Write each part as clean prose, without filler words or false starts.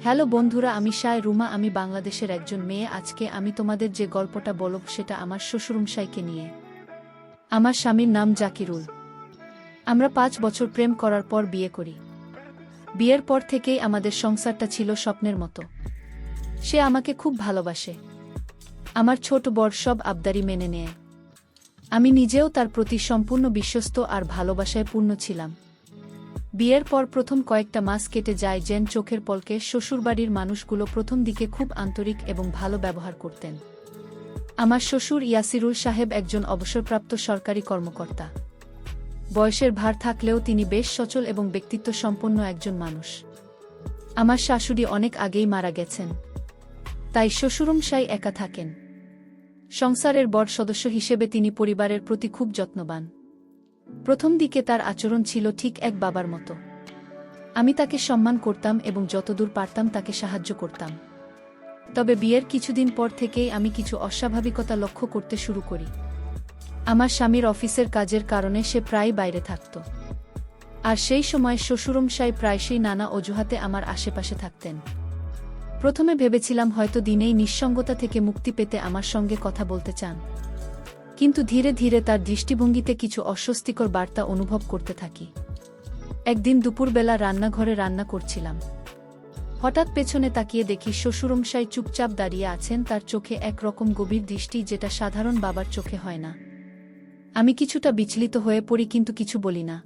Hello বন্ধুরা, আমি শায় রুমা। আমি বাংলাদেশের একজন মেয়ে। আজকে আমি তোমাদের যে গল্পটা বলব সেটা আমার শ্বশুরমশাইকে নিয়ে। আমার স্বামীর নাম জাকিরুল। আমরা ৫ বছর প্রেম করার পর বিয়ে করি। বিয়ের পর থেকেই আমাদের সংসারটা ছিল স্বপ্নের মতো। সে আমাকে খুব ভালোবাসে। আমার ছোট বড় সব আবদারি মেনে নেয়। আমি নিজেও তার প্রতি সম্পূর্ণ বিশ্বস্ত আর ভালোবাসায় পূর্ণ ছিলাম। বিয়ের পর প্রথম কয়েকটা মাস কেটে যায় যেন চোখের পলকে। শ্বশুরবাড়ির মানুষগুলো প্রথম দিকে খুব আন্তরিক এবং ভালো ব্যবহার করতেন। আমার শ্বশুর ইয়াসিরুল সাহেব একজন অবসরপ্রাপ্ত সরকারি কর্মকর্তা। বয়সের ভার থাকলেও তিনি বেশ সচল এবং ব্যক্তিত্ব সম্পন্ন একজন মানুষ। আমার শাশুড়ি অনেক আগেই মারা গেছেন, তাই শ্বশুরমশাই একা থাকেন। সংসারের বড় সদস্য হিসেবে তিনি পরিবারের প্রতি খুব যত্নবান। প্রথম দিকে তার আচরণ ছিল ঠিক এক বাবার মতো। আমি তাকে সম্মান করতাম এবং যতদূর পারতাম তাকে সাহায্য করতাম। তবে বিয়ের কিছুদিন পর থেকেই আমি কিছু অস্বাভাবিকতা লক্ষ্য করতে শুরু করি। আমার স্বামীর অফিসের কাজের কারণে সে প্রায় বাইরে থাকত। আর সেই সময় শ্বশুরমশাই প্রায়শই নানা অজুহাতে আমার আশেপাশে থাকতেন। প্রথমে ভেবেছিলাম হয়তো দিনেই নিঃসঙ্গতা থেকে মুক্তি পেতে আমার সঙ্গে কথা বলতে চান, কিন্তু ধীরে ধীরে তার দৃষ্টিভঙ্গিতে কিছু অস্বস্তিকর বার্তা অনুভব করতে থাকি। একদিন দুপুরবেলা রান্নাঘরে রান্না করছিলাম। হঠাৎ পেছনে তাকিয়ে দেখি শ্বশুরমশাই চুপচাপ দাঁড়িয়ে আছেন। তার চোখে একরকম গভীর দৃষ্টি, যেটা সাধারণ বাবার চোখে হয় না। আমি কিছুটা বিচলিত হয়ে পড়ি, কিন্তু কিছু বলি না।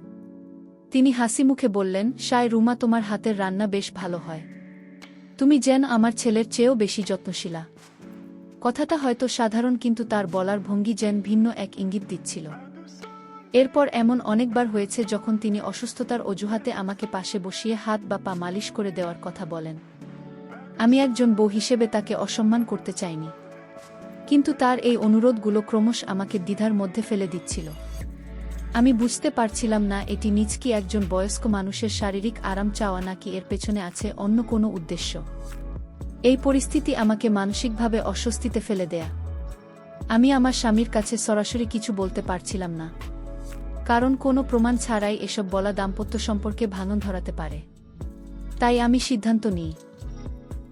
তিনি হাসি মুখে বললেন, শায় রুমা, তোমার হাতের রান্না বেশ ভালো হয়। তুমি যেন আমার ছেলের চেয়েও বেশি যত্নশীলা। কথাটা হয়তো সাধারণ, কিন্তু তার বলার ভঙ্গি যেন ভিন্ন এক ইঙ্গিত দিচ্ছিল। এরপর এমন অনেকবার হয়েছে যখন তিনি অসুস্থতার অজুহাতে আমাকে পাশে বসিয়ে হাত বা পা মালিশ করে দেওয়ার কথা বলেন। আমি একজন বউ হিসেবে তাকে অসম্মান করতে চাইনি, কিন্তু তার এই অনুরোধগুলো ক্রমশ আমাকে দ্বিধার মধ্যে ফেলে দিচ্ছিল। আমি বুঝতে পারছিলাম না এটি নিছকি একজন বয়স্ক মানুষের শারীরিক আরাম চাওয়া, নাকি এর পেছনে আছে অন্য কোনো উদ্দেশ্য। এই পরিস্থিতি আমাকে মানসিকভাবে অস্বস্তিতে ফেলে দেয়া। আমি আমার স্বামীর কাছে সরাসরি কিছু বলতে পারছিলাম না, কারণ কোনো প্রমাণ ছাড়াই এসব বলা দাম্পত্য সম্পর্কে ভাঙন ধরাতে পারে। তাই আমি সিদ্ধান্ত নিই,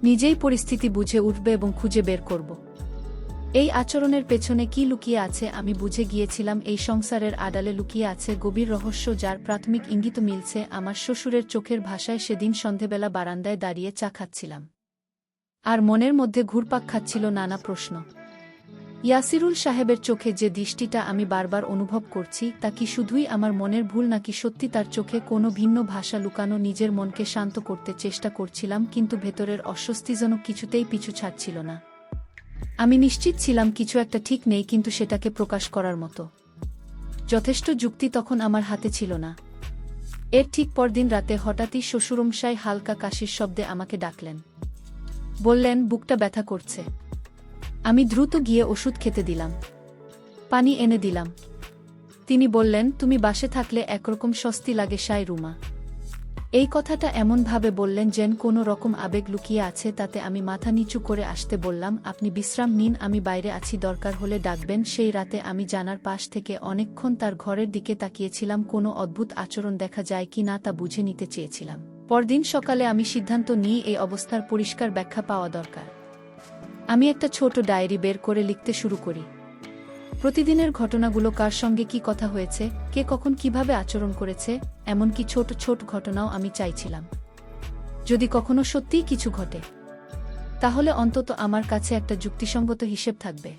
নিজেই পরিস্থিতি বুঝে উঠবে এবং খুঁজে বের করব এই আচরণের পেছনে কি লুকিয়ে আছে। আমি বুঝে গিয়েছিলাম এই সংসারের আড়ালে লুকিয়ে আছে গভীর রহস্য, যার প্রাথমিক ইঙ্গিত মিলছে আমার শ্বশুরের চোখের ভাষায়। সেদিন সন্ধেবেলা বারান্দায় দাঁড়িয়ে চা খাচ্ছিলাম, আর মনের মধ্যে ঘুরপাক খাচ্ছিল নানা প্রশ্ন। ইয়াসিরুল সাহেবের চোখে যে দৃষ্টিটা আমি বারবার অনুভব করছি, তা কি শুধুই আমার মনের ভুল, নাকি সত্যি তার চোখে কোনো ভিন্ন ভাষা লুকানো? নিজের মনকে শান্ত করতে চেষ্টা করছিলাম, কিন্তু ভেতরের অস্বস্তি যেন কিছুতেই পিছু ছাড়ছিল না। আমি নিশ্চিত ছিলাম কিছু একটা ঠিক নেই, কিন্তু সেটাকে প্রকাশ করার মতো যথেষ্ট যুক্তি তখন আমার হাতে ছিল না। এর ঠিক পরদিন রাতে হঠাৎই শ্বশুরমশাই হালকা কাশির শব্দে আমাকে ডাকলেন। বললেন, বুকটা ব্যথা করছে। আমি দ্রুত গিয়ে ওষুধ খেতে দিলাম, পানি এনে দিলাম। তিনি বললেন, তুমি বাসে থাকলে একরকম স্বস্তি লাগে শায় রুমা। এই কথাটা এমনভাবে বললেন যেন কোনো রকম আবেগ লুকিয়ে আছে তাতে। আমি মাথা নিচু করে আসতে বললাম, আপনি বিশ্রাম নিন, আমি বাইরে আছি, দরকার হলে ডাকবেন। সেই রাতে আমি জানার পাশ থেকে অনেকক্ষণ তার ঘরের দিকে তাকিয়েছিলাম। কোনো অদ্ভুত আচরণ দেখা যায় কি না তা বুঝে নিতে চেয়েছিলাম। পরদিন সকালে আমি সিদ্ধান্ত নিই এই অবস্থার পরিষ্কার ব্যাখ্যা পাওয়া দরকার। আমি একটা ছোট ডায়েরি বের করে লিখতে শুরু করি। প্রতিদিনের ঘটনাগুলো, কার সঙ্গে কি কথা হয়েছে, কে কখন কিভাবে আচরণ করেছে, এমনকি ছোট ছোট ঘটনাও। আমি চাইছিলাম যদি কখনো সত্যিই কিছু ঘটে, তাহলে অন্তত আমার কাছে একটা যুক্তিসঙ্গত হিসেব থাকবে।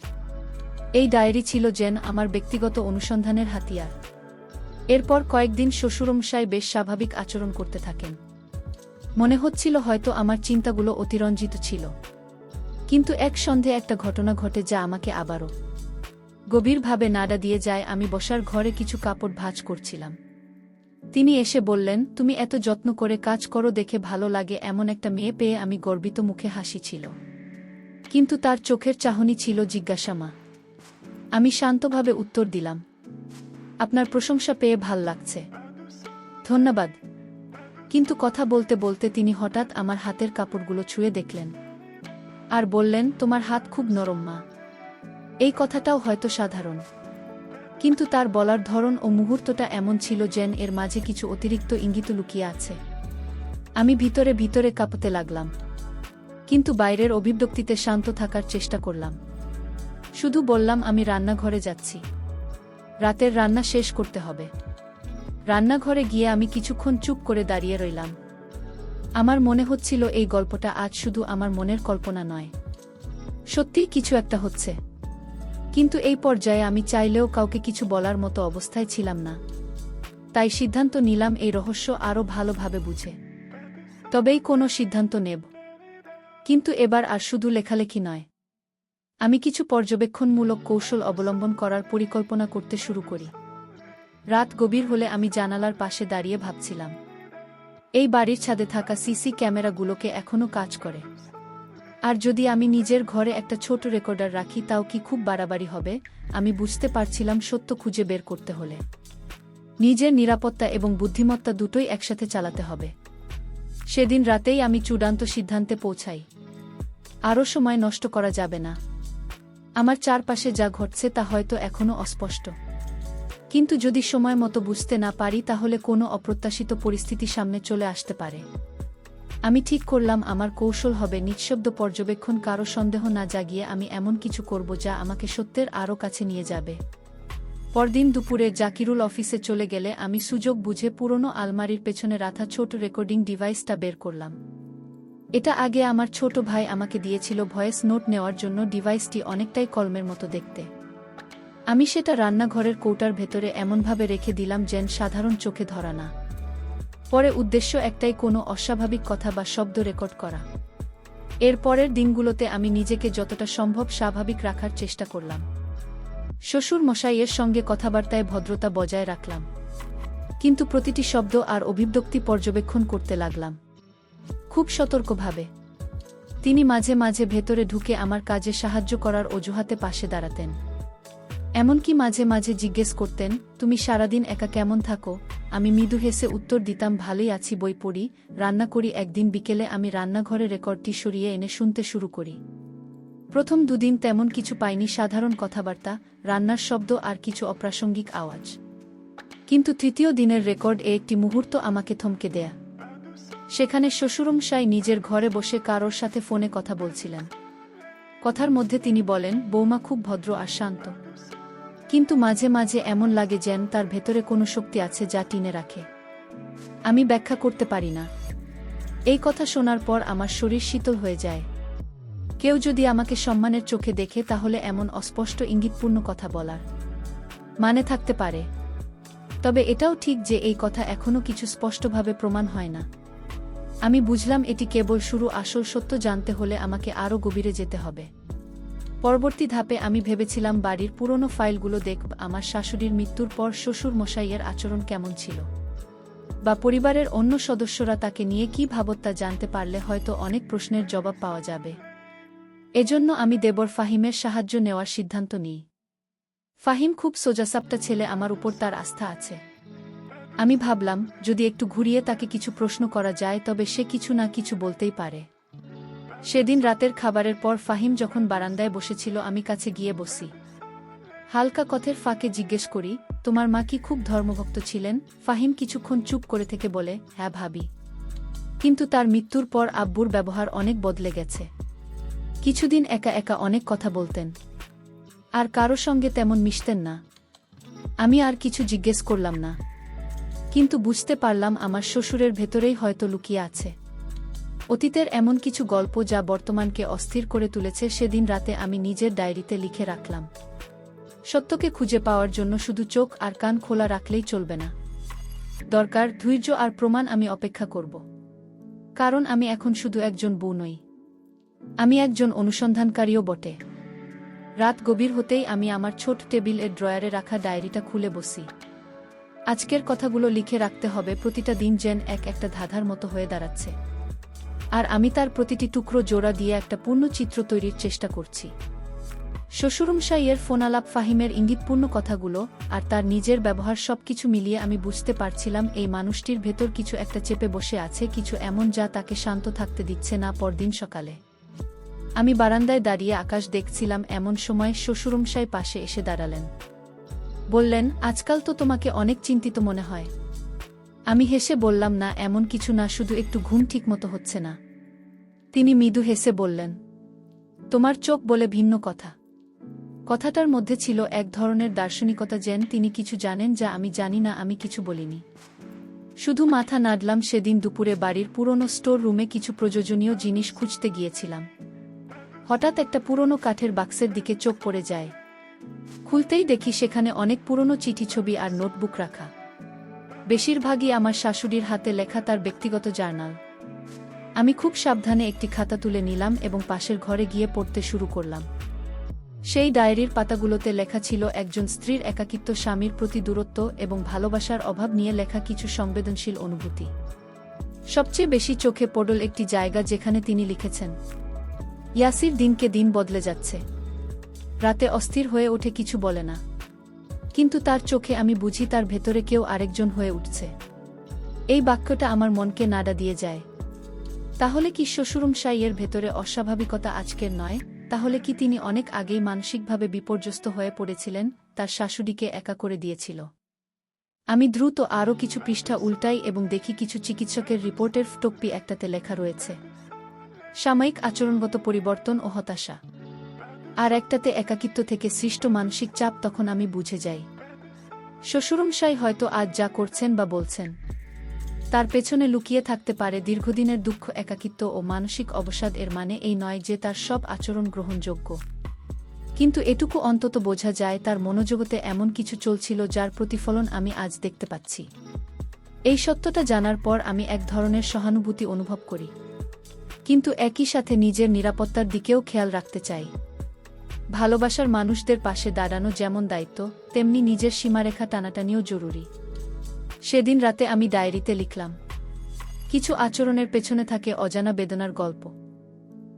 এই ডায়েরি ছিল যেন আমার ব্যক্তিগত অনুসন্ধানের হাতিয়ার। এরপর কয়েকদিন শ্বশুরমশাই বেশ স্বাভাবিক আচরণ করতে থাকেন। মনে হচ্ছিল হয়তো আমার চিন্তাগুলো অতিরঞ্জিত ছিল, কিন্তু এক সন্ধে একটা ঘটনা ঘটে যা আমাকে আবারও গভীরভাবে নাড়া দিয়ে যায়। আমি বসার ঘরে কিছু কাপড় ভাঁজ করছিলাম। তিনি এসে বললেন, তুমি এত যত্ন করে কাজ করো, দেখে ভালো লাগে। এমন একটা মেয়ে পেয়ে আমি গর্বিত। মুখে হাসি ছিল, কিন্তু তার চোখের চাহনি ছিল জিজ্ঞাসামা। আমি শান্তভাবে উত্তর দিলাম, আপনার প্রশংসা পেয়ে ভাল লাগছে, ধন্যবাদ। কিন্তু কথা বলতে বলতে তিনি হঠাৎ আমার হাতের কাপড়গুলো ছুঁয়ে দেখলেন আর বললেন, তোমার হাত খুব নরম মা। এই কথাটাও হয়তো সাধারণ, কিন্তু তার বলার ধরন ও মুহূর্তটা এমন ছিল যেন এর মাঝে কিছু অতিরিক্ত ইঙ্গিত লুকিয়ে আছে। আমি ভিতরে ভিতরে কাঁপতে লাগলাম, কিন্তু বাইরের অভিব্যক্তিতে শান্ত থাকার চেষ্টা করলাম। শুধু বললাম, আমি রান্নাঘরে যাচ্ছি, রাতের রান্না শেষ করতে হবে। রান্নাঘরে গিয়ে আমি কিছুক্ষণ চুপ করে দাঁড়িয়ে রইলাম। আমার মনে হচ্ছিল এই গল্পটা আজ শুধু আমার মনের কল্পনা নয়, সত্যিই কিছু একটা হচ্ছে। কিন্তু এই পর্যায়ে আমি চাইলেও কাউকে কিছু বলার মতো অবস্থায় ছিলাম না। তাই সিদ্ধান্ত নিলাম এই রহস্য আরও ভালোভাবে বুঝে তবেই কোনো সিদ্ধান্ত নেব। কিন্তু এবার আর শুধু লেখালেখি নয়, আমি কিছু পর্যবেক্ষণমূলক কৌশল অবলম্বন করার পরিকল্পনা করতে শুরু করি। রাত গভীর হলে আমি জানালার পাশে দাঁড়িয়ে ভাবছিলাম, এই বাড়ির ছাদে থাকা সিসি ক্যামেরাগুলোকে এখনও কাজ করে। আর যদি আমি নিজের ঘরে একটা ছোট রেকর্ডার রাখি, তাও কি খুব বাড়াবাড়ি হবে? আমি বুঝতে পারছিলাম, সত্য খুঁজে বের করতে হলে নিজের নিরাপত্তা এবং বুদ্ধিমত্তা দুটোই একসাথে চালাতে হবে। সেদিন রাতেই আমি চূড়ান্ত সিদ্ধান্তে পৌঁছাই। আরও সময় নষ্ট করা যাবে না। আমার চারপাশে যা ঘটছে তা হয়তো এখনও অস্পষ্ট, কিন্তু যদি সময় মতো বুঝতে না পারি, তাহলে কোনো অপ্রত্যাশিত পরিস্থিতি সামনে চলে আসতে পারে। আমি ঠিক করলাম, আমার কৌশল হবে নিঃশব্দ পর্যবেক্ষণ, কারো সন্দেহ না জাগিয়ে আমি এমন কিছু করব যা আমাকে সত্যের আরও কাছে নিয়ে যাবে। পরদিন দুপুরে জাকিরুল অফিসে চলে গেলে আমি সুযোগ বুঝে পুরনো আলমারির পেছনে রাখা ছোট রেকর্ডিং ডিভাইসটা বের করলাম। এটা আগে আমার ছোট ভাই আমাকে দিয়েছিল ভয়েস নোট নেওয়ার জন্য। ডিভাইসটি অনেকটাই কলমের মতো দেখতে। আমি সেটা রান্নাঘরের কৌটার ভেতরে এমনভাবে রেখে দিলাম যেন সাধারণ চোখে ধরা না পরে। উদ্দেশ্য একটাই, কোনো অস্বাভাবিক কথা বা শব্দ রেকর্ড করা। এর পরের দিনগুলোতে আমি নিজেকে যতটা সম্ভব স্বাভাবিক রাখার চেষ্টা করলাম। শ্বশুর মশাইয়ের সঙ্গে কথাবার্তায় ভদ্রতা বজায় রাখলাম, কিন্তু প্রতিটি শব্দ আর অভিব্যক্তি পর্যবেক্ষণ করতে লাগলাম খুব সতর্কভাবে। তিনি মাঝে মাঝে ভেতরে ঢুকে আমার কাজে সাহায্য করার অজুহাতে পাশে দাঁড়াতেন। এমনকি মাঝে মাঝে জিজ্ঞেস করতেন, তুমি সারাদিন একা কেমন থাকো? আমি মৃদু হেসে উত্তর দিতাম, ভালোই আছি, বই পড়ি, রান্না করি। একদিন বিকেলে আমি রান্নাঘরে রেকর্ডটি সরিয়ে এনে শুনতে শুরু করি। প্রথম দুদিন তেমন কিছু পাইনি, সাধারণ কথাবার্তা, রান্নার শব্দ আর কিছু অপ্রাসঙ্গিক আওয়াজ। কিন্তু তৃতীয় দিনের রেকর্ড একটি মুহূর্ত আমাকে থমকে দেয়া। সেখানে শ্বশুরমশাই নিজের ঘরে বসে কারোর সাথে ফোনে কথা বলছিলেন। কথার মধ্যে তিনি বলেন, বৌমা খুব ভদ্র আর শান্ত, কিন্তু মাঝে মাঝে এমন লাগে যেন তার ভেতরে কোনো শক্তি আছে যা টিনে রাখে। আমি ব্যাখ্যা করতে পারি না। এই কথা শোনার পর আমার শরীর শীতল হয়ে যায়। কেউ যদি আমাকে সম্মানের চোখে দেখে, তাহলে এমন অস্পষ্ট ইঙ্গিতপূর্ণ কথা বলার মানে থাকতে পারে। তবে এটাও ঠিক যে এই কথা এখনও কিছু স্পষ্টভাবে প্রমাণ হয় না। আমি বুঝলাম এটি কেবল শুরু। আসল সত্য জানতে হলে আমাকে আরও গভীরে যেতে হবে। পরবর্তী ধাপে আমি ভেবেছিলাম বাড়ির পুরনো ফাইলগুলো দেখব। আমার শাশুড়ির মৃত্যুর পর শ্বশুর মশাইয়ের আচরণ কেমন ছিল, বা পরিবারের অন্য সদস্যরা তাকে নিয়ে কী ভাবত, তা জানতে পারলে হয়তো অনেক প্রশ্নের জবাব পাওয়া যাবে। এজন্য আমি দেবর ফাহিমের সাহায্য নেওয়ার সিদ্ধান্ত নিই। ফাহিম খুব সোজাসাপটা ছেলে, আমার উপর তার আস্থা আছে। আমি ভাবলাম, যদি একটু ঘুরিয়ে তাকে কিছু প্রশ্ন করা যায়, তবে সে কিছু না কিছু বলতেই পারে। সেদিন রাতের খাবারের পর ফাহিম যখন বারান্দায় বসেছিল, আমি কাছে গিয়ে বসি। হালকা কথার ফাঁকে জিজ্ঞেস করি, তোমার মা কি খুব ধর্মভক্ত ছিলেন? ফাহিম কিছুক্ষণ চুপ করে থেকে বলে, হ্যাঁ ভাবি, কিন্তু তার মৃত্যুর পর আব্বুর ব্যবহার অনেক বদলে গেছে। কিছুদিন একা একা অনেক কথা বলতেন, আর কারো সঙ্গে তেমন মিশতেন না। আমি আর কিছু জিজ্ঞেস করলাম না, কিন্তু বুঝতে পারলাম আমার শ্বশুরের ভেতরেই হয়তো লুকিয়ে আছে অতীতের এমন কিছু গল্প যা বর্তমানকে অস্থির করে তুলেছে। সেদিন রাতে আমি নিজের ডায়েরিতে লিখে রাখলাম, সত্যকে খুঁজে পাওয়ার জন্য শুধু চোখ আর কান খোলা রাখলেই চলবে না, দরকার ধৈর্য আর প্রমাণ। আমি অপেক্ষা করব, কারণ আমি এখন শুধু একজন বউ নই, আমি একজন অনুসন্ধানকারীও বটে। রাত গভীর হতেই আমি আমার ছোট টেবিলের ড্রয়ারে রাখা ডায়েরিটা খুলে বসি। আজকের কথাগুলো লিখে রাখতে হবে, প্রতিটা দিন যেন এক একটা ধাঁধার মতো হয়ে দাঁড়াচ্ছে, আর আমি তার প্রতিটি টুকরো জোড়া দিয়ে একটা পূর্ণ চিত্র তৈরির চেষ্টা করছি। শ্বশুরমশাইয়ের ফোনালাপ, ফাহিমের ইঙ্গিতপূর্ণ কথাগুলো, আর তার নিজের ব্যবহার, সবকিছু মিলিয়ে আমি বুঝতে পারছিলাম এই মানুষটির ভেতর কিছু একটা চেপে বসে আছে, কিছু এমন যা তাকে শান্ত থাকতে দিচ্ছে না। পরদিন সকালে আমি বারান্দায় দাঁড়িয়ে আকাশ দেখছিলাম। এমন সময় শ্বশুরমশাই পাশে এসে দাঁড়ালেন। বললেন, আজকাল তো তোমাকে অনেক চিন্তিত মনে হয়। আমি হেসে বললাম, না এমন কিছু না, শুধু একটু ঘুম ঠিকমতো হচ্ছে না। তিনি মৃদু হেসে বললেন, তোমার চোখ বলে ভিন্ন কথা। কথাটার মধ্যে ছিল এক ধরনের দার্শনিকতা, যেন তিনি কিছু জানেন যা আমি জানি না। আমি কিছু বলিনি, শুধু মাথা নাড়লাম। সেদিন দুপুরে বাড়ির পুরনো স্টোর রুমে কিছু প্রয়োজনীয় জিনিস খুঁজতে গিয়েছিলাম। হঠাৎ একটা পুরনো কাঠের বাক্সের দিকে চোখ পড়ে যায়। খুলতেই দেখি সেখানে অনেক পুরনো চিঠি, ছবি আর নোটবুক রাখা। বেশিরভাগই আমার শাশুড়ির হাতে লেখা, তার ব্যক্তিগত জার্নাল। আমি খুব সাবধানে একটি খাতা তুলে নিলাম এবং পাশের ঘরে গিয়ে পড়তে শুরু করলাম। সেই ডায়েরির পাতাগুলোতে লেখা ছিল একজন স্ত্রীর একাকিত্ব, স্বামীর প্রতি দূরত্ব এবং ভালোবাসার অভাব নিয়ে লেখা কিছু সংবেদনশীল অনুভূতি। সবচেয়ে বেশি চোখে পড়ল একটি জায়গা যেখানে তিনি লিখেছেন, ইয়াসির দিনকে দিন বদলে যাচ্ছে। রাতে অস্থির হয়ে ওঠে, কিছু বলে না, কিন্তু তার চোখে আমি বুঝি তার ভেতরে কেউ আরেকজন হয়ে উঠছে। এই বাক্যটা আমার মনকে নাড়া দিয়ে যায়। তাহলে কি শ্বশুরমশাইয়ের ভেতরে অস্বাভাবিকতা আজকের নয়? তাহলে কি তিনি অনেক আগেই মানসিকভাবে বিপর্যস্ত হয়ে পড়েছিলেন, তার শাশুড়িকে একা করে দিয়েছিল? আমি দ্রুত আরও কিছু পৃষ্ঠা উল্টাই এবং দেখি কিছু চিকিৎসকের রিপোর্টের ফটোকপি একটাতে লেখা রয়েছে সাময়িক আচরণগত পরিবর্তন ও হতাশা, আর একটাতে একাকিত্ব থেকে সৃষ্ট মানসিক চাপ। তখন আমি বুঝে যাই, শ্বশুরমশাই হয়তো আজ যা করছেন বা বলছেন তার পেছনে লুকিয়ে থাকতে পারে দীর্ঘদিনের দুঃখ, একাকিত্ব ও মানসিক অবসাদ। এর মানে এই নয় যে তার সব আচরণ গ্রহণযোগ্য, কিন্তু এটুকু অন্তত বোঝা যায় তার মনোজগতে এমন কিছু চলছিল যার প্রতিফলন আমি আজ দেখতে পাচ্ছি। এই সত্যটা জানার পর আমি এক ধরনের সহানুভূতি অনুভব করি, কিন্তু একই সাথে নিজের নিরাপত্তার দিকেও খেয়াল রাখতে চাই। ভালোবাসার মানুষদের পাশে দাঁড়ানো যেমন দায়িত্ব, তেমনি নিজের সীমারেখা টানাটানিও জরুরি। সেদিন রাতে আমি ডায়েরিতে লিখলাম, কিছু আচরণের পেছনে থাকে অজানা বেদনার গল্প,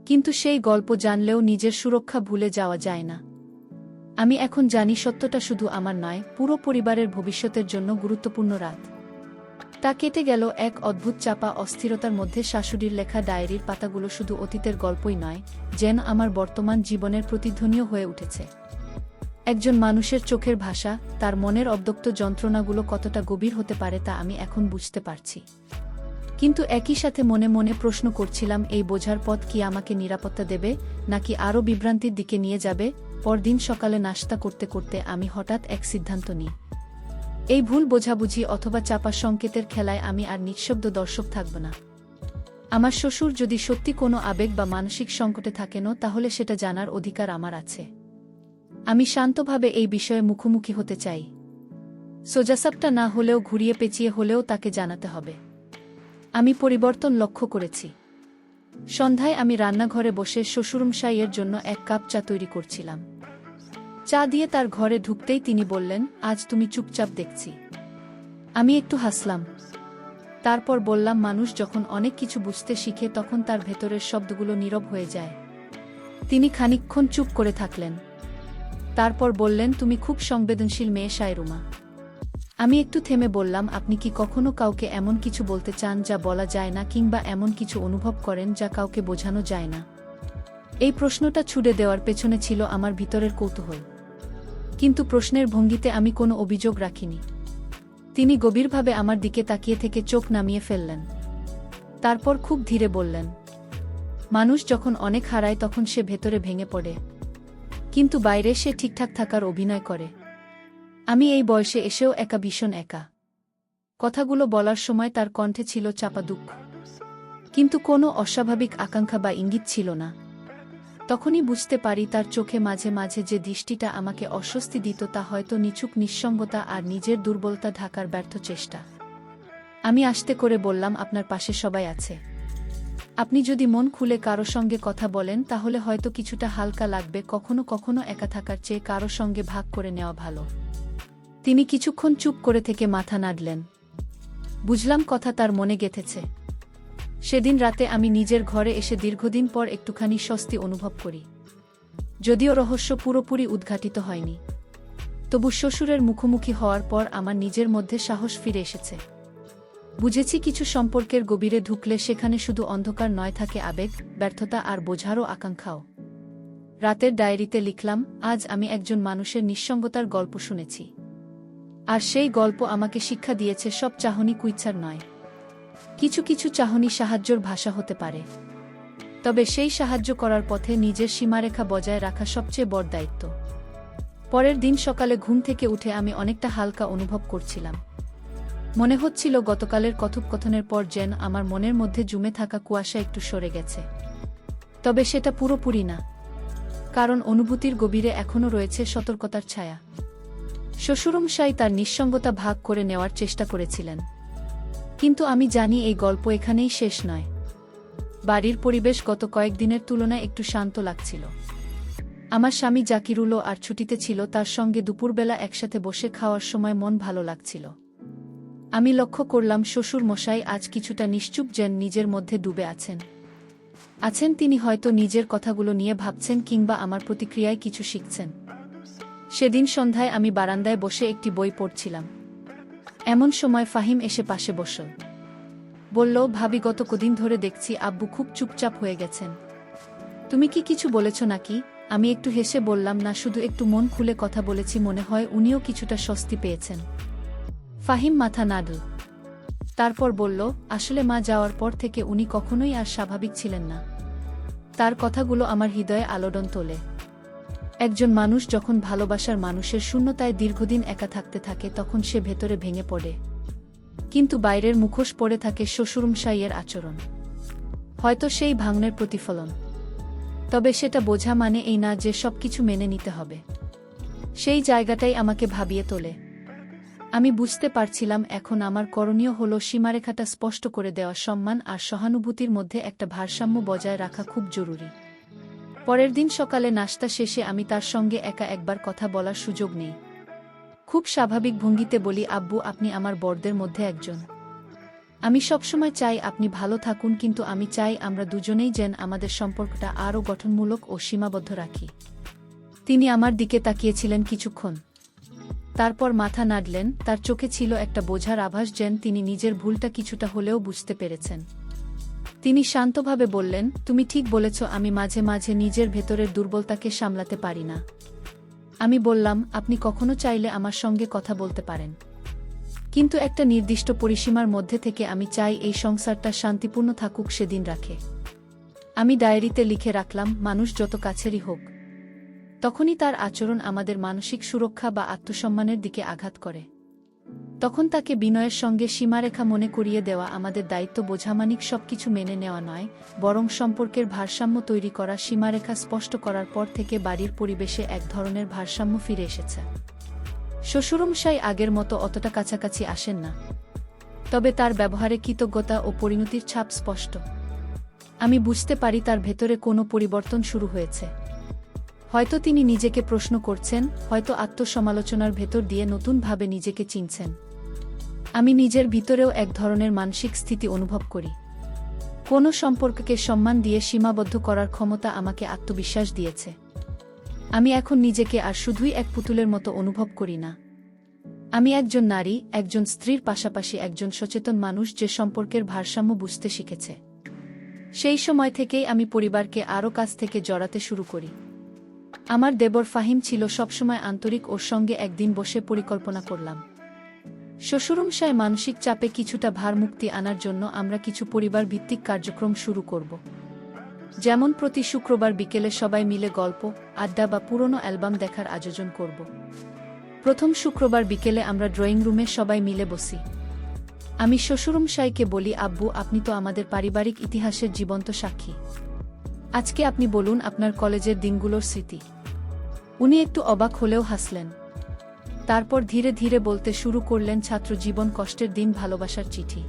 কিন্তু সেই গল্প জানলেও নিজের সুরক্ষা ভুলে যাওয়া যায় না। আমি এখন জানি সত্যটা শুধু আমার নয়, পুরো পরিবারের ভবিষ্যতের জন্য গুরুত্বপূর্ণ। রাত তা কেটে গেল এক অদ্ভুত চাপা অস্থিরতার মধ্যে। শাশুড়ির লেখা ডায়েরির পাতাগুলো শুধু অতীতের গল্পই নয়, যেন আমার বর্তমান জীবনের প্রতিধ্বনিও হয়ে উঠেছে। একজন মানুষের চোখের ভাষা, তার মনের অব্যক্ত যন্ত্রণাগুলো কতটা গভীর হতে পারে তা আমি এখন বুঝতে পারছি। কিন্তু একই সাথে মনে মনে প্রশ্ন করছিলাম, এই বোঝার পথ কি আমাকে নিরাপত্তা দেবে, নাকি আরও বিভ্রান্তির দিকে নিয়ে যাবে? পরদিন সকালে নাশতা করতে করতে আমি হঠাৎ এক সিদ্ধান্ত নিই। এই ভুল বোঝাবুঝি অথবা চাপা সংকেতের খেলায় আমি আর নিঃশব্দ দর্শক থাকব না। আমার শ্বশুর যদি সত্যি কোনো আবেগ বা মানসিক সংকটে থাকেন, তাহলে সেটা জানার অধিকার আমার আছে। আমি শান্তভাবে এই বিষয়ে মুখোমুখি হতে চাই। সোজাসাপটা না হলেও ঘুরিয়ে পেঁচিয়ে হলেও তাকে জানাতে হবে। আমি পরিবর্তন লক্ষ্য করেছি। সন্ধ্যায় আমি রান্নাঘরে বসে শ্বশুরমশাইয়ের জন্য এক কাপ চা তৈরি করছিলাম। চা দিয়ে তার ঘরে ঢুকতেই তিনি বললেন, আজ তুমি চুপচাপ দেখছি। আমি একটু হাসলাম। তারপর বললাম, মানুষ যখন অনেক কিছু বুঝতে শিখে তখন তার ভেতরের শব্দগুলো নীরব হয়ে যায়। তিনি খানিকক্ষণ চুপ করে থাকলেন। তারপর বললেন, তুমি খুব সংবেদনশীল মেয়ে সায়রুমা। আমি একটু থেমে বললাম, আপনি কি কখনো কাউকে এমন কিছু বলতে চান যা বলা যায় না, কিংবা এমন কিছু অনুভব করেন যা কাউকে বোঝানো যায় না? এই প্রশ্নটা ছুড়ে দেওয়ার পেছনে ছিল আমার ভিতরের কৌতূহল, কিন্তু প্রশ্নের ভঙ্গিতে আমি কোনো অভিযোগ রাখিনি। তিনি গভীরভাবে আমার দিকে তাকিয়ে থেকে চোখ নামিয়ে ফেললেন। তারপর খুব ধীরে বললেন, মানুষ যখন অনেক হারায় তখন সে ভেতরে ভেঙে পড়ে, কিন্তু বাইরে সে ঠিকঠাক থাকার অভিনয় করে। আমি এই বয়সে এসেও একা, ভীষণ একা। কথাগুলো বলার সময় তার কণ্ঠে ছিল চাপা দুঃখ, কিন্তু কোনো অস্বাভাবিক আকাঙ্ক্ষা বা ইঙ্গিত ছিল না। তখনই বুঝতে পারি তার চোখে মাঝে মাঝে যে দৃষ্টিটা আমাকে অস্বস্তি দিত তা হয়তো নিছক নিঃসঙ্গতা আর নিজের দুর্বলতা ঢাকার ব্যর্থ চেষ্টা। আমি আস্তে করে বললাম, আপনার পাশে সবাই আছে। আপনি যদি মন খুলে কারো সঙ্গে কথা বলেন তাহলে হয়তো কিছুটা হালকা লাগবে। কখনো কখনো একা থাকার চেয়ে কারো সঙ্গে ভাগ করে নেওয়া ভালো। তিনি কিছুক্ষণ চুপ করে থেকে মাথা নাড়লেন। বুঝলাম কথা তার মনে গেঁথেছে। সেদিন রাতে আমি নিজের ঘরে এসে দীর্ঘদিন পর একটুখানি স্বস্তি অনুভব করি। যদিও রহস্য পুরোপুরি উদ্ঘাটিত হয়নি, তবু শ্বশুরের মুখোমুখি হওয়ার পর আমার নিজের মধ্যে সাহস ফিরে এসেছে। বুঝেছি কিছু সম্পর্কের গভীরে ঢুকলে সেখানে শুধু অন্ধকার নয়, থাকে আবেগ, ব্যর্থতা আর বোঝারও আকাঙ্ক্ষাও। রাতের ডায়েরিতে লিখলাম, আজ আমি একজন মানুষের নিঃসঙ্গতার গল্প শুনেছি। আর সেই গল্প আমাকে শিক্ষা দিয়েছে সব চাহনি কুইচ্ছার নয়। কিছু কিছু চাহনি সাহায্যর ভাষা হতে পারে, তবে সেই সাহায্য করার পথে নিজের সীমারেখা বজায় রাখা সবচেয়ে বড় দায়িত্ব। পরের দিন সকালে ঘুম থেকে উঠে আমি অনেকটা হালকা অনুভব করছিলাম। মনে হচ্ছিল গতকালের কথোপকথনের পর যেন আমার মনের মধ্যে জমে থাকা কুয়াশা একটু সরে গেছে। তবে সেটা পুরোপুরি না, কারণ অনুভূতির গভীরে এখনও রয়েছে সতর্কতার ছায়া। শ্বশুরমশাই তার নিঃসঙ্গতা ভাগ করে নেওয়ার চেষ্টা করেছিলেন, কিন্তু আমি জানি এই গল্প এখানেই শেষ নয়। বাড়ির পরিবেশ গত কয়েকদিনের তুলনায় একটু শান্ত লাগছিল। আমার স্বামী জাকিরুলও আর ছুটিতে ছিল, তার সঙ্গে দুপুরবেলা একসাথে বসে খাওয়ার সময় মন ভালো লাগছিল। আমি লক্ষ্য করলাম শ্বশুর মশাই আজ কিছুটা নিশ্চুপ, যেন নিজের মধ্যে ডুবে আছেন তিনি হয়তো নিজের কথাগুলো নিয়ে ভাবছেন কিংবা আমার প্রতিক্রিয়ায় কিছু শিখছেন। সেদিন সন্ধ্যায় আমি বারান্দায় বসে একটি বই পড়ছিলাম। এমন সময় ফাহিম এসে পাশে বসল। বলল, ভাবি, গত কদিন ধরে দেখছি আব্বু খুব চুপচাপ হয়ে গেছেন। তুমি কি কিছু বলেছ নাকি? আমি একটু হেসে বললাম, না, শুধু একটু মন খুলে কথা বলেছি। মনে হয় উনিও কিছুটা স্বস্তি পেয়েছেন। ফাহিম মাথা নাড়ল, তারপর বলল, আসলে মা যাওয়ার পর থেকে উনি কখনোই আর স্বাভাবিক ছিলেন না। তার কথাগুলো আমার হৃদয়ে আলোড়ন তোলে। একজন মানুষ যখন ভালোবাসার মানুষের শূন্যতায় দীর্ঘদিন একা থাকতে থাকে, তখন সে ভেতরে ভেঙে পড়ে, কিন্তু বাইরের মুখোশ পড়ে থাকে শ্বশুরমশাইয়ের আচরণ। হয়তো সেই ভাঙনের প্রতিফলন। তবে সেটা বোঝা মানে এই না যে সবকিছু মেনে নিতে হবে। সেই জায়গাটাই আমাকে ভাবিয়ে তোলে। আমি বুঝতে পারছিলাম এখন আমার করণীয় হলো সীমারেখাটা স্পষ্ট করে দেওয়া। সম্মান আর সহানুভূতির মধ্যে একটা ভারসাম্য বজায় রাখা খুব জরুরি। পরের দিন সকালে নাশতা শেষে আমি তার সঙ্গে একা একবার কথা বলার সুযোগ নেই। খুব স্বাভাবিক ভঙ্গিতে বলি, আব্বু, আপনি আমার বড়দের মধ্যে একজন। আমি সবসময় চাই আপনি ভালো থাকুন, কিন্তু আমি চাই আমরা দুজনেই যেন আমাদের সম্পর্কটা আরও গঠনমূলক ও সীমাবদ্ধ রাখি। তিনি আমার দিকে তাকিয়েছিলেন কিছুক্ষণ, তারপর মাথা নাড়লেন। তার চোখে ছিল একটা বোঝার আভাস, যেন তিনি নিজের ভুলটা কিছুটা হলেও বুঝতে পেরেছেন। তিনি শান্তভাবে বললেন, তুমি ঠিক বলেছ, আমি মাঝে মাঝে নিজের ভেতরের দুর্বলতাকে সামলাতে পারি না। আমি বললাম, আপনি কখনো চাইলে আমার সঙ্গে কথা বলতে পারেন, কিন্তু একটা নির্দিষ্ট পরিসীমার মধ্যে থেকে। আমি চাই এই সংসারটা শান্তিপূর্ণ থাকুক। সেদিন রাখে আমি ডায়েরিতে লিখে রাখলাম, মানুষ যত কাছেরই হোক, তখনই তার আচরণ আমাদের মানসিক সুরক্ষা বা আত্মসম্মানের দিকে আঘাত করে। তখন তাকে বিনয়ের সঙ্গে সীমারেখা মনে করিয়ে দেওয়া আমাদের দায়িত্ব। বোঝামানিক সবকিছু মেনে নেওয়া নয়, বরং সম্পর্কের ভারসাম্য তৈরি করা। সীমারেখা স্পষ্ট করার পর থেকে বাড়ির পরিবেশে এক ধরনের ভারসাম্য ফিরে এসেছে। শ্বশুরমশাই আগের মতো অতটা কাছাকাছি আসেন না, তবে তার ব্যবহারে কৃতজ্ঞতা ও পরিণতির ছাপ স্পষ্ট। আমি বুঝতে পারি তার ভেতরে কোনো পরিবর্তন শুরু হয়েছে। হয়তো তিনি নিজেকে প্রশ্ন করছেন, হয়তো আত্মসমালোচনার ভেতর দিয়ে নতুনভাবে নিজেকে চিনছেন। আমি নিজের ভিতরেও এক ধরনের মানসিক স্থিতি অনুভব করি। কোনো সম্পর্ককে সম্মান দিয়ে সীমাবদ্ধ করার ক্ষমতা আমাকে আত্মবিশ্বাস দিয়েছে। আমি এখন নিজেকে আর শুধুই এক পুতুলের মতো অনুভব করি না। আমি একজন নারী, একজন স্ত্রীর পাশাপাশি একজন সচেতন মানুষ, যে সম্পর্কের ভারসাম্য বুঝতে শিখেছে। সেই সময় থেকেই আমি পরিবারকে আরও কাছ থেকে জড়াতে শুরু করি। আমার দেবর ফাহিম ছিল সবসময় আন্তরিক। ওর সঙ্গে একদিন বসে পরিকল্পনা করলাম, শ্বশুরমশায় মানসিক চাপে কিছুটা ভারমুক্তি আনার জন্য আমরা কিছু পরিবার ভিত্তিক কার্যক্রম শুরু করব। যেমন প্রতি শুক্রবার বিকেলে সবাই মিলে গল্প, আড্ডা বা পুরনো অ্যালবাম দেখার আয়োজন করব। প্রথম শুক্রবার বিকেলে আমরা ড্রয়িং রুমে সবাই মিলে বসি। আমি শ্বশুরমশাইকে বলি, আব্বু, আপনি তো আমাদের পারিবারিক ইতিহাসের জীবন্ত সাক্ষী। আজকে আপনি বলুন আপনার কলেজের দিনগুলোর স্মৃতি। উনি একটু অবাক হলেও হাসলেন। তারপর ধীরে ধীরে বলতে শুরু করলেন ছাত্র জীবন, কষ্টের দিন, ভালোবাসার চিঠি,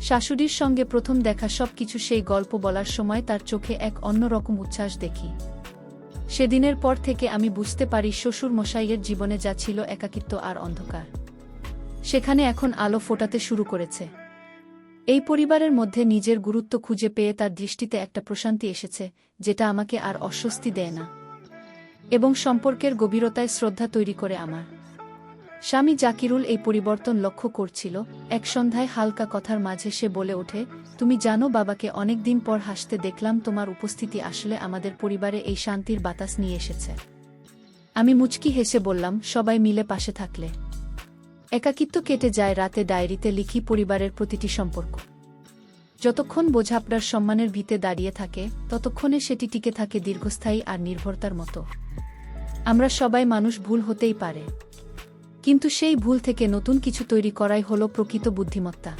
শাশুড়ির সঙ্গে প্রথম দেখা। সবকিছু সেই গল্প বলার সময় তার চোখে এক অন্যরকম উচ্ছ্বাস দেখি। সেদিনের পর থেকে আমি বুঝতে পারি শ্বশুর মশাইয়ের জীবনে যা ছিল একাকিত্ব আর অন্ধকার, সেখানে এখন আলো ফোটাতে শুরু করেছে। এই পরিবারের মধ্যে নিজের গুরুত্ব খুঁজে পেয়ে তার দৃষ্টিতে একটা প্রশান্তি এসেছে, যেটা আমাকে আর অস্বস্তি দেয় না এবং সম্পর্কের গভীরতায় শ্রদ্ধা তৈরি করে। আমার স্বামী জাকিরুল এই পরিবর্তন লক্ষ্য করছিল। এক সন্ধ্যায় হালকা কথার মাঝে সে বলে ওঠে, তুমি জানো, বাবাকে অনেক দিন পর হাসতে দেখলাম। তোমার উপস্থিতি আসলে আমাদের পরিবারে এই শান্তির বাতাস নিয়ে এসেছে। আমি মুচকি হেসে বললাম, সবাই মিলে পাশে থাকলে একাকিত্ব কেটে যায় রাতে ডায়েরিতে লিখি পরিবারের প্রতিটি সম্পর্ক। যতক্ষণ বোঝাপড়ার সম্মানের ভিতে দাঁড়িয়ে থাকে ততক্ষণে সেটি টিকে থাকে দীর্ঘস্থায়ী আর নির্ভরতার মতো। আমরা সবাই মানুষ, ভুল হতেই পারে, কিন্তু সেই ভুল থেকে নতুন কিছু তৈরি করাই হলো প্রকৃত বুদ্ধিমত্তা।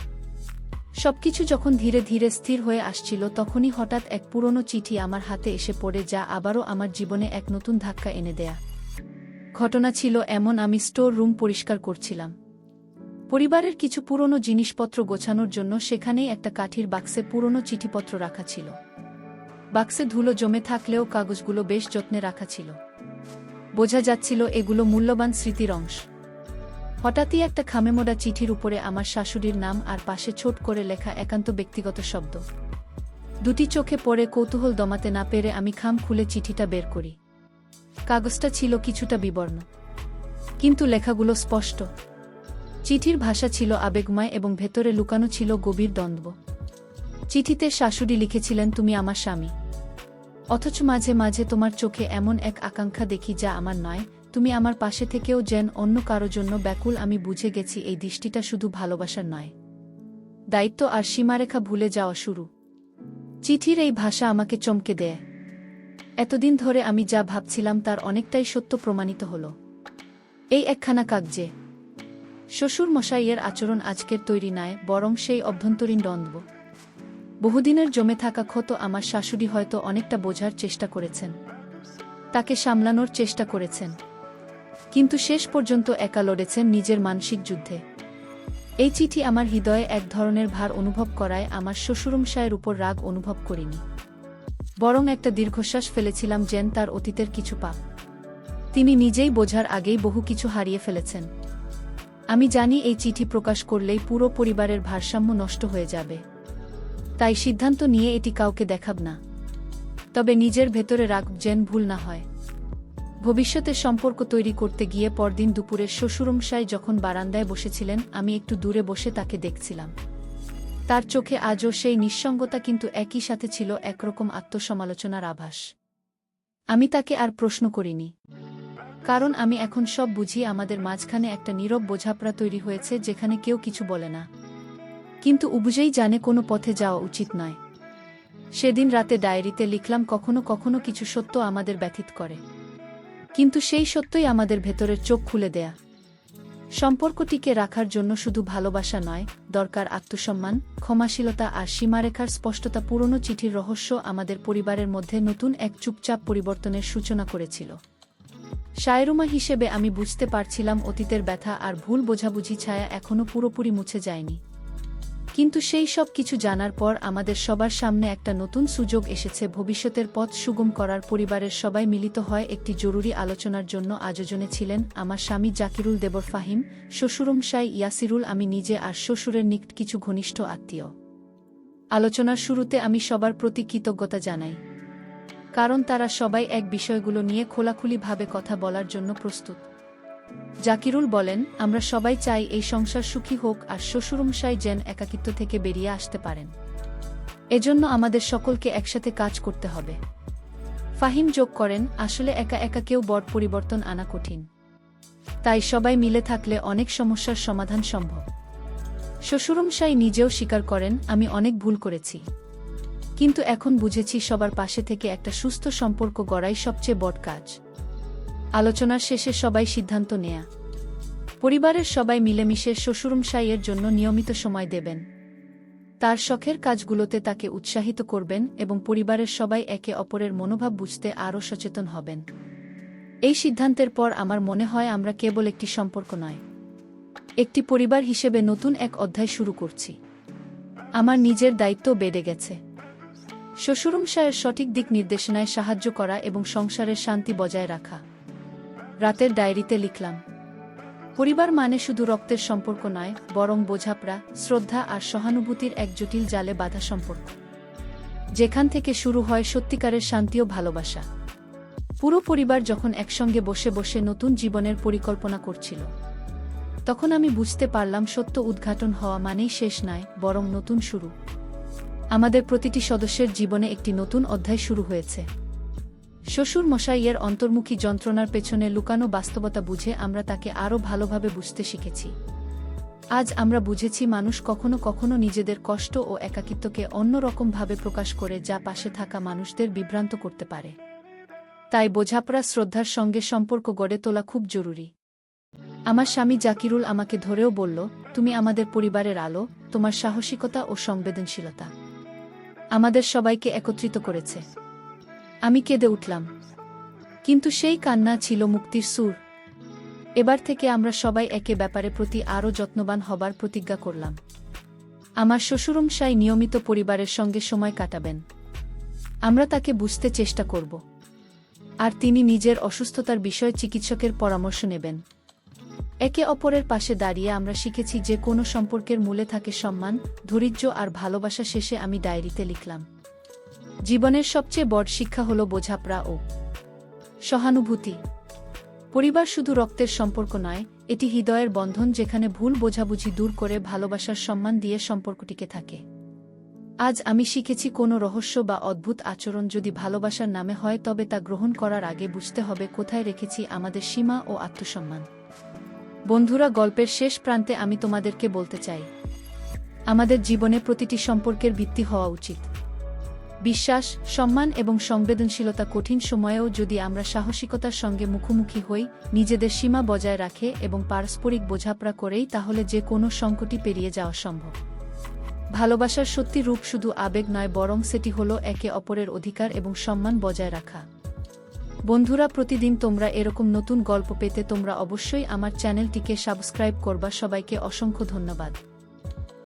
সবকিছু যখন ধীরে ধীরে স্থির হয়ে আসছিল তখনই হঠাৎ এক পুরনো চিঠি আমার হাতে এসে পড়ে, যা আবারও আমার জীবনে এক নতুন ধাক্কা এনে দেয়া। ঘটনা ছিল এমন, আমি স্টোর রুম পরিষ্কার করছিলাম পরিবারের কিছু পুরনো জিনিসপত্র গোছানোর জন্য। সেখানেই একটা কাঠির বাক্সে পুরনো চিঠিপত্র রাখা ছিল। বাক্সে ধুলো জমে থাকলেও কাগজগুলো বেশ যত্নে রাখা ছিল। বোঝা যাচ্ছিল এগুলো মূল্যবান স্মৃতির অংশ। হঠাৎই একটা খামেমোড়া চিঠির উপরে আমার শাশুড়ির নাম আর পাশে ছোট করে লেখা একান্ত ব্যক্তিগত শব্দ। দুটি চোখে পড়ে কৌতূহল দমাতে না পেরে আমি খাম খুলে চিঠিটা বের করি। কাগজটা ছিল কিছুটা বিবর্ণ, কিন্তু লেখাগুলো স্পষ্ট। চিঠির ভাষা ছিল আবেগময় এবং ভেতরে লুকানো ছিল গভীর দ্বন্দ্ব। চিঠিতে শাশুড়ি লিখেছিলেন, তুমি আমার স্বামী, অথচ মাঝে মাঝে তোমার চোখে এমন এক আকাঙ্ক্ষা দেখি যা আমার নয়। তুমি আমার পাশে থেকেও যেন অন্য কারো জন্য ব্যাকুল। আমি বুঝে গেছি এই দৃষ্টিটা শুধু ভালোবাসার নয়, দায়িত্ব আর সীমারেখা ভুলে যাওয়া শুরু। চিঠির এই ভাষা আমাকে চমকে দেয়। এতদিন ধরে আমি যা ভাবছিলাম তার অনেকটাই সত্য প্রমাণিত হল। এই একখানা কাগজে শ্বশুর মশাইয়ের আচরণ আজকের তৈরি নয়, বরং সেই অভ্যন্তরীণ দ্বন্দ্ব। বহুদিনের জমে থাকা ক্ষত আমার শাশুড়ি হয়তো অনেকটা বোঝার চেষ্টা করেছেন, তাকে সামলানোর চেষ্টা করেছেন, কিন্তু শেষ পর্যন্ত একা লড়েছেন নিজের মানসিক যুদ্ধে। এই চিঠি আমার হৃদয়ে এক ধরনের ভার অনুভব করায় আমার শ্বশুরমশায়ের উপর রাগ অনুভব করিনি, বরং একটা দীর্ঘশ্বাস ফেলেছিলাম, যেন তার অতীতের কিছু পাপ তিনি নিজেই বোঝার আগেই বহু কিছু হারিয়ে ফেলেছেন। আমি জানি এই চিঠি প্রকাশ করলেই পুরো পরিবারের ভারসাম্য নষ্ট হয়ে যাবে, তাই সিদ্ধান্ত নিয়ে এটি কাউকে দেখাব না। তবে নিজের ভেতরে রাখব যেন ভুল না হয়। ভবিষ্যতে সম্পর্ক তৈরি করতে গিয়ে পরদিন দুপুরে শ্বশুরমশাই যখন বারান্দায় বসেছিলেন, আমি একটু দূরে বসে তাকে দেখছিলাম। তার চোখে আজও সেই নিঃসঙ্গতা, কিন্তু একই সাথে ছিল একরকম আত্মসমালোচনার আভাস। আমি তাকে আর প্রশ্ন করিনি, কারণ আমি এখন সব বুঝি। আমাদের মাঝখানে একটা নীরব বোঝাপড়া তৈরি হয়েছে, যেখানে কেউ কিছু বলে না, কিন্তু উবুঝেই জানে কোনো পথে যাওয়া উচিত নয়। সেদিন রাতে ডায়েরিতে লিখলাম, কখনো কখনো কিছু সত্য আমাদের ব্যথিত করে, কিন্তু সেই সত্যই আমাদের ভেতরের চোখ খুলে দেয়া। সম্পর্কটিকে রাখার জন্য শুধু ভালোবাসা নয়, দরকার আত্মসম্মান, ক্ষমাশীলতা আর সীমারেখার স্পষ্টতা। পুরনো চিঠির রহস্য আমাদের পরিবারের মধ্যে নতুন এক চুপচাপ পরিবর্তনের সূচনা করেছিল। শায়রুমা হিসেবে আমি বুঝতে পারছিলাম অতীতের ব্যথা আর ভুল বোঝাবুঝি ছায়া এখনও পুরোপুরি মুছে যায়নি। কিন্তু সেই সব কিছু জানার পর আমাদের সবার সামনে একটা নতুন সুযোগ এসেছে ভবিষ্যতের পথ সুগম করার। পরিবারের সবাই মিলিত হয় একটি জরুরি আলোচনার জন্য। আয়োজনে ছিলেন আমার স্বামী জাকিরুল, দেবর ফাহিম, শ্বশুরমশাই ইয়াসিরুল, আমি নিজে আর শ্বশুরের নিকট কিছু ঘনিষ্ঠ আত্মীয়। আলোচনার শুরুতে আমি সবার প্রতি কৃতজ্ঞতা জানাই, কারণ তারা সবাই এক বিষয়গুলো নিয়ে খোলাখুলিভাবে কথা বলার জন্য প্রস্তুত। জাকিরুল বলেন, আমরা সবাই চাই এই সংসার সুখী হোক আর শ্বশুরমশাই যেন একাকিত্ব থেকে বেরিয়ে আসতে পারেন। এজন্য আমাদের সকলকে একসাথে কাজ করতে হবে। ফাহিম যোগ করেন, আসলে একা একা কেউ বড় পরিবর্তন আনা কঠিন, তাই সবাই মিলে থাকলে অনেক সমস্যার সমাধান সম্ভব। শ্বশুরমশাই নিজেও স্বীকার করেন, আমি অনেক ভুল করেছি, কিন্তু এখন বুঝেছি সবার পাশে থেকে একটা সুস্থ সম্পর্ক গড়াই সবচেয়ে বড় কাজ। আলোচনার শেষে সবাই সিদ্ধান্ত নেয়া, পরিবারের সবাই মিলেমিশে শ্বশুরমশাইয়ের জন্য নিয়মিত সময় দেবেন, তার শখের কাজগুলোতে তাকে উৎসাহিত করবেন এবং পরিবারের সবাই একে অপরের মনোভাব বুঝতে আরও সচেতন হবেন। এই সিদ্ধান্তের পর আমার মনে হয় আমরা কেবল একটি সম্পর্ক নয়, একটি পরিবার হিসেবে নতুন এক অধ্যায় শুরু করছি। আমার নিজের দায়িত্ব বেড়ে গেছে, শ্বশুরমশাইয়ের সঠিক দিক নির্দেশনায় সাহায্য করা এবং সংসারের শান্তি বজায় রাখা। রাতের ডায়েরিতে লিখলাম, পরিবার মানে শুধু রক্তের সম্পর্ক নয়, বরং বোঝাপড়া, শ্রদ্ধা আর সহানুভূতির এক জটিল জালে বাঁধা সম্পর্ক, যেখান থেকে শুরু হয় সত্যিকারের শান্তি ও ভালোবাসা। পুরো পরিবার যখন একসঙ্গে বসে বসে নতুন জীবনের পরিকল্পনা করছিল, তখন আমি বুঝতে পারলাম সত্য উদ্ঘাটন হওয়া মানেই শেষ নয়, বরং নতুন শুরু। আমাদের প্রতিটি সদস্যের জীবনে একটি নতুন অধ্যায় শুরু হয়েছে। শ্বশুর মশাইয়ের অন্তর্মুখী যন্ত্রণার পেছনে লুকানো বাস্তবতা বুঝে আমরা তাকে আরও ভালোভাবে বুঝতে শিখেছি। আজ আমরা বুঝেছি মানুষ কখনো কখনো নিজেদের কষ্ট ও একাকিত্বকে অন্যরকমভাবে প্রকাশ করে যা পাশে থাকা মানুষদের বিভ্রান্ত করতে পারে। তাই বোঝাপড়া শ্রদ্ধার সঙ্গে সম্পর্ক গড়ে তোলা খুব জরুরি। আমার স্বামী জাকিরুল আমাকে ধরেও বলল, তুমি আমাদের পরিবারের আলো, তোমার সাহসিকতা ও সংবেদনশীলতা আমাদের সবাইকে একত্রিত করেছে। আমি কেঁদে উঠলাম, কিন্তু সেই কান্না ছিল মুক্তির সুর। এবার থেকে আমরা সবাই একে ব্যাপারে প্রতি আরও যত্নবান হবার প্রতিজ্ঞা করলাম। আমার শ্বশুরমশাই নিয়মিত পরিবারের সঙ্গে সময় কাটাবেন। আমরা তাকে বুঝতে চেষ্টা করব, আর তিনি নিজের অসুস্থতার বিষয়ে চিকিৎসকের পরামর্শ নেবেন। একে অপরের পাশে দাঁড়িয়ে আমরা শিখেছি যে কোনো সম্পর্কের মূলে থাকে সম্মান, ধৈর্য আর ভালোবাসা। শেষে আমি ডায়েরিতে লিখলাম, জীবনের সবচেয়ে বড় শিক্ষা হলো বোঝাপড়া ও সহানুভূতি। পরিবার শুধু রক্তের সম্পর্ক নয়, এটি হৃদয়ের বন্ধন, যেখানে ভুল বোঝাবুঝি দূর করে ভালোবাসার সম্মান দিয়ে সম্পর্কটিকে থাকে। আজ আমি শিখেছি কোনো রহস্য বা অদ্ভুত আচরণ যদি ভালোবাসার নামে হয়, তবে তা গ্রহণ করার আগে বুঝতে হবে কোথায় রেখেছি আমাদের সীমা ও আত্মসম্মান। বন্ধুরা, গল্পের শেষ প্রান্তে আমি তোমাদেরকে বলতে চাই, আমাদের জীবনে প্রতিটি সম্পর্কের ভিত্তি হওয়া উচিত বিশ্বাস, সম্মান এবং সংবেদনশীলতা। কঠিন সময়েও যদি আমরা সাহসিকতার সঙ্গে মুখোমুখি হই, নিজেদের সীমা বজায় রাখে এবং পারস্পরিক বোঝাপড়া করেই, তাহলে যে কোনো সংকটই পেরিয়ে যাওয়া সম্ভব। ভালোবাসার সত্যি রূপ শুধু আবেগ নয়, বরং সেটি হলো একে অপরের অধিকার এবং সম্মান বজায় রাখা। বন্ধুরা, প্রতিদিন তোমরা এরকম নতুন গল্প পেতে তোমরা অবশ্যই আমার চ্যানেলটিকে সাবস্ক্রাইব করবা। সবাইকে অসংখ্য ধন্যবাদ।